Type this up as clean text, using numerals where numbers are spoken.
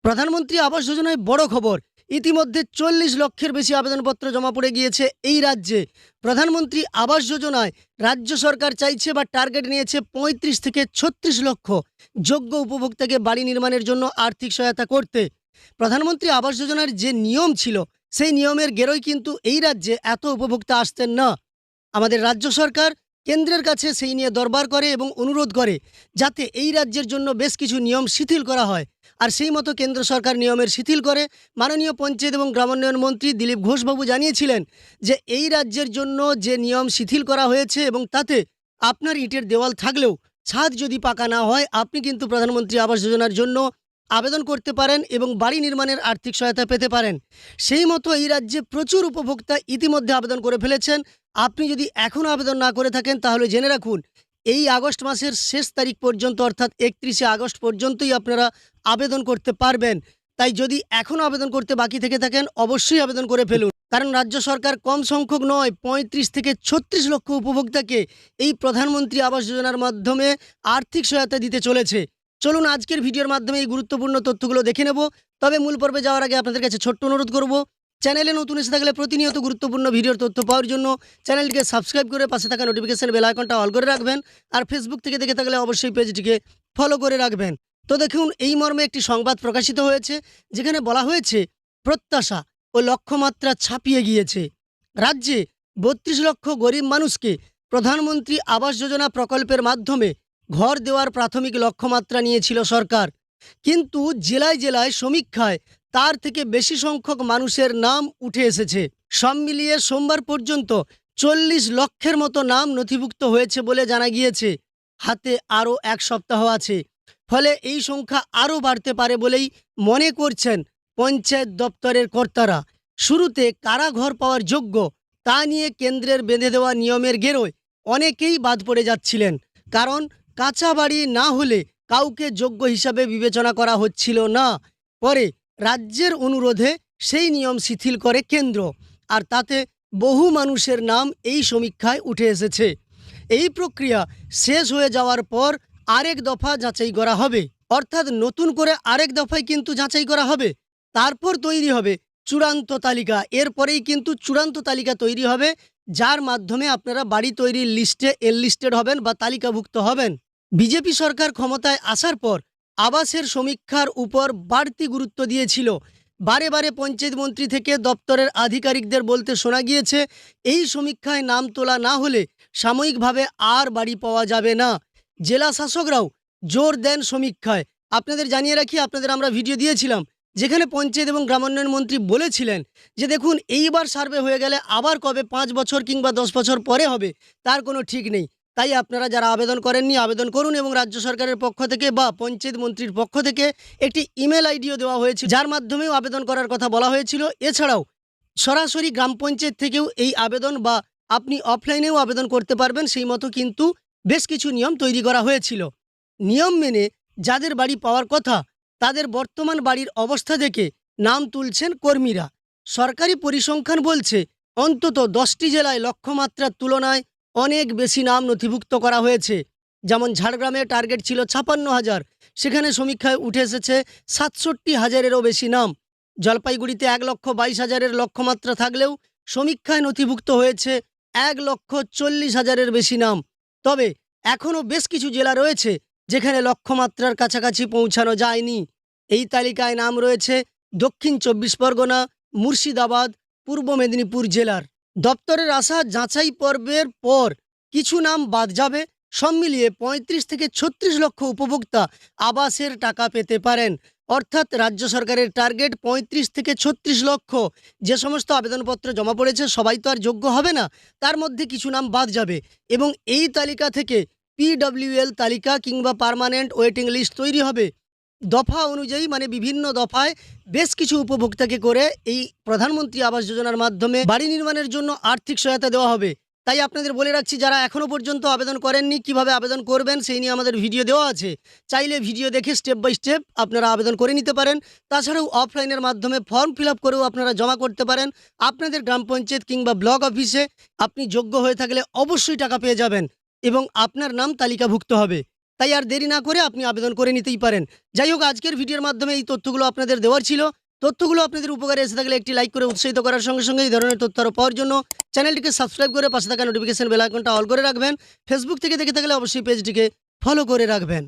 প্রধানমন্ত্রী আবাস যোজনায় বড় খবর। ইতিমধ্যে ৪০ লক্ষের বেশি আবেদনপত্র জমা পড়ে গিয়েছে এই রাজ্যে। প্রধানমন্ত্রী আবাস যোজনায় রাজ্য সরকার চাইছে বা টার্গেট নিয়েছে ৩৫ থেকে ৩৬ লক্ষ যোগ্য উপভোক্তাকে বাড়ি নির্মাণের জন্য আর্থিক সহায়তা করতে। প্রধানমন্ত্রী আবাস যোজনার যে নিয়ম ছিল, সেই নিয়মের গেরোয় কিন্তু এই রাজ্যে এত উপভোক্তা আসতেন না। আমাদের রাজ্য সরকার কেন্দ্রের কাছে সেই নিয়ে দরবার করে এবং অনুরোধ করে যাতে এই রাজ্যের জন্য বেশ কিছু নিয়ম শিথিল করা হয়। আর সেই মতো কেন্দ্র সরকার নিয়মের শিথিল করে মাননীয় পঞ্চায়েত এবং গ্রামোন্নয়ন মন্ত্রী দিলীপ ঘোষবাবু জানিয়েছিলেন যে এই রাজ্যের জন্য যে নিয়ম শিথিল করা হয়েছে এবং তাতে আপনার ইটের দেওয়াল থাকলেও ছাদ যদি পাকা না হয়, আপনি কিন্তু প্রধানমন্ত্রী আবাস যোজনার জন্য আবেদন করতে পারেন এবং বাড়ি নির্মাণের আর্থিক সহায়তা পেতে পারেন। সেই মতো এই রাজ্যে প্রচুর উপভোক্তা ইতিমধ্যে আবেদন করে ফেলেছেন। আপনি যদি এখনও আবেদন না করে থাকেন তাহলে জেনে রাখুন, এই আগস্ট মাসের শেষ তারিখ পর্যন্ত অর্থাৎ ৩১শে আগস্ট পর্যন্তই আপনারা আবেদন করতে পারবেন। তাই যদি এখনও আবেদন করতে বাকি থেকে থাকেন অবশ্যই আবেদন করে ফেলুন, কারণ রাজ্য সরকার কম সংখ্যক নয় ৩৫ থেকে ৩৬ লক্ষ উপভোক্তাকে এই প্রধানমন্ত্রী আবাস যোজনার মাধ্যমে আর্থিক সহায়তা দিতে চলেছে। চলুন আজকের ভিডিওর মাধ্যমে এই গুরুত্বপূর্ণ তথ্যগুলো দেখে নেব। তবে মূল পর্বে যাওয়ার আগে আপনাদের কাছে ছোট্ট অনুরোধ করব, চ্যানেলে নতুন এসে থাকলে প্রতিনিয়ত গুরুত্বপূর্ণ ভিডিওর তথ্য পাওয়ার জন্য চ্যানেলটিকে সাবস্ক্রাইব করে পাশে থাকা নোটিফিকেশন বেল আইকনটা অল করে রাখবেন। আর ফেসবুক থেকে দেখে থাকলে অবশ্যই পেজটিকে ফলো করে রাখবেন। তো দেখুন, এই মর্মে একটি সংবাদ প্রকাশিত হয়েছে যেখানে বলা হয়েছে প্রত্যাশা ও লক্ষ্যমাত্রা ছাপিয়ে গিয়েছে। রাজ্যে ৩২ লক্ষ গরিব মানুষকে প্রধানমন্ত্রী আবাস যোজনা প্রকল্পের মাধ্যমে ঘর দেওয়ার প্রাথমিক লক্ষ্যমাত্রা নিয়েছিল সরকার, কিন্তু জেলায় জেলায় সমীক্ষায় তার থেকে বেশি সংখ্যক মানুষের নাম উঠে এসেছে। সব মিলিয়ে সোমবার পর্যন্ত ৪০ লক্ষের মতো নাম নথিভুক্ত হয়েছে বলে জানা গিয়েছে। হাতে আরও এক সপ্তাহ আছে, ফলে এই সংখ্যা আরও বাড়তে পারে বলেই মনে করছেন পঞ্চায়েত দপ্তরের কর্তারা। শুরুতে কারা ঘর পাওয়ার যোগ্য তা নিয়ে কেন্দ্রের বেঁধে দেওয়া নিয়মের গেরোয় অনেকেই বাদ পড়ে যাচ্ছিলেন, কারণ কাঁচা বাড়ি না হলে কাউকে যোগ্য হিসাবে বিবেচনা করা হচ্ছিল না। পরে রাজ্যের অনুরোধে সেই নিয়ম শিথিল করে কেন্দ্র, আর তাতে বহু মানুষের নাম এই সমীক্ষায় উঠে এসেছে। এই প্রক্রিয়া শেষ হয়ে যাওয়ার পর আরেক দফা যাচাই করা হবে, অর্থাৎ নতুন করে আরেক দফায় কিন্তু যাচাই করা হবে। তারপর তৈরি হবে চূড়ান্ত তালিকা। এরপরেই কিন্তু চূড়ান্ত তালিকা তৈরি হবে, যার মাধ্যমে আপনারা বাড়ি তৈরির লিস্টে এনলিস্টেড হবেন বা তালিকাভুক্ত হবেন। বিজেপি সরকার ক্ষমতায় আসার পর আবাসের সমীক্ষার উপর বাড়তি গুরুত্ব দিয়েছিল। বারে বারে পঞ্চায়েত মন্ত্রী থেকে দপ্তরের আধিকারিকদের বলতে শোনা গিয়েছে এই সমীক্ষায় নাম তোলা না হলে সাময়িকভাবে আর বাড়ি পাওয়া যাবে না। জেলা শাসকরাও জোর দেন সমীক্ষায়। আপনাদের জানিয়ে রাখি, আপনাদের আমরা ভিডিও দিয়েছিলাম যেখানে পঞ্চায়েত এবং গ্রামোন্নয়ন মন্ত্রী বলেছিলেন যে দেখুন, এইবার সার্ভে হয়ে গেলে আবার কবে ৫ বছর কিংবা ১০ বছর পরে হবে তার কোনো ঠিক নেই। তাই আপনারা যারা আবেদন করেননি আবেদন করুন, এবং রাজ্য সরকারের পক্ষ থেকে বা পঞ্চায়েত মন্ত্রীর পক্ষ থেকে একটি ইমেল আইডিও দেওয়া হয়েছে যার মাধ্যমেও আবেদন করার কথা বলা হয়েছিল। এছাড়াও সরাসরি গ্রাম পঞ্চায়েত থেকেও এই আবেদন বা আপনি অফলাইনেও আবেদন করতে পারবেন, সেই মতো কিন্তু বেশ কিছু নিয়ম তৈরি করা হয়েছিল। নিয়ম মেনে যাদের বাড়ি পাওয়ার কথা তাদের বর্তমান বাড়ির অবস্থা দেখে নাম তুলছেন কর্মীরা। সরকারি পরিসংখ্যান বলছে অন্তত 10টি জেলায় লক্ষ্যমাত্রার তুলনায় অনেক বেশি নাম নথিভুক্ত করা হয়েছে। যেমন ঝাড়গ্রামে টার্গেট ছিল ৫৬,০০০, সেখানে সমীক্ষায় উঠে এসেছে ৬৭,০০০-এরও বেশি নাম। জলপাইগুড়িতে ১,২২,০০০-এর লক্ষ্যমাত্রা থাকলেও সমীক্ষায় নথিভুক্ত হয়েছে ১,৪০,০০০-এর বেশি নাম। তবে এখনও বেশ কিছু জেলা রয়েছে যেখানে লক্ষ্যমাত্রার কাছাকাছি পৌঁছানো যায়নি। এই তালিকায় নাম রয়েছে দক্ষিণ ২৪ পরগনা, মুর্শিদাবাদ, পূর্ব মেদিনীপুর জেলার। দপ্তরের আসা যাচাই পর্বের পর কিছু নাম বাদ যাবে। সব মিলিয়ে ৩৫ থেকে ৩৬ লক্ষ উপভোক্তা আবাসের টাকা পেতে পারেন। অর্থাৎ রাজ্য সরকারের টার্গেট ৩৫ থেকে ৩৬ লক্ষ। যে সমস্ত আবেদনপত্র জমা পড়েছে সবাই তো আর যোগ্য হবে না, তার মধ্যে কিছু নাম বাদ যাবে এবং এই তালিকা থেকে PWL তালিকা কিংবা পার্মানেন্ট ওয়েটিং লিস্ট তৈরি হবে। দফা অনুযায়ী, মানে বিভিন্ন দফায় বেশ কিছু উপভোক্তাকে করে এই প্রধানমন্ত্রী আবাস যোজনার মাধ্যমে বাড়ি নির্মাণের জন্য আর্থিক সহায়তা দেওয়া হবে। তাই আপনাদের বলে রাখছি, যারা এখনও পর্যন্ত আবেদন করেননি কিভাবে আবেদন করবেন সেই নিয়ে আমাদের ভিডিও দেওয়া আছে। চাইলে ভিডিও দেখে স্টেপ বাই স্টেপ আপনারা আবেদন করে নিতে পারেন। তাছাড়াও অফলাইনের মাধ্যমে ফর্ম ফিল আপ করেও আপনারা জমা করতে পারেন আপনাদের গ্রাম পঞ্চায়েত কিংবা ব্লক অফিসে। আপনি যোগ্য হয়ে থাকলে অবশ্যই টাকা পেয়ে যাবেন এবং আপনার নাম তালিকাভুক্ত হবে। তাই আর দেরি না করে আপনি আবেদন করে নিতেই পারেন। যাই হোক, আজকের ভিডিওর মাধ্যমে এই তথ্যগুলো আপনাদের দেওয়ার ছিল। তথ্যগুলো আপনাদের উপকারে এসে থাকলে একটি লাইক করে উৎসাহিত করার সঙ্গে সঙ্গে এই ধরনের তথ্য আরও পাওয়ার জন্য চ্যানেলটিকে সাবস্ক্রাইব করে পাশে থাকা নোটিফিকেশন বেল আইকনটা অল করে রাখবেন। ফেসবুক থেকে দেখে থাকলে অবশ্যই পেজটিকে ফলো করে রাখবেন।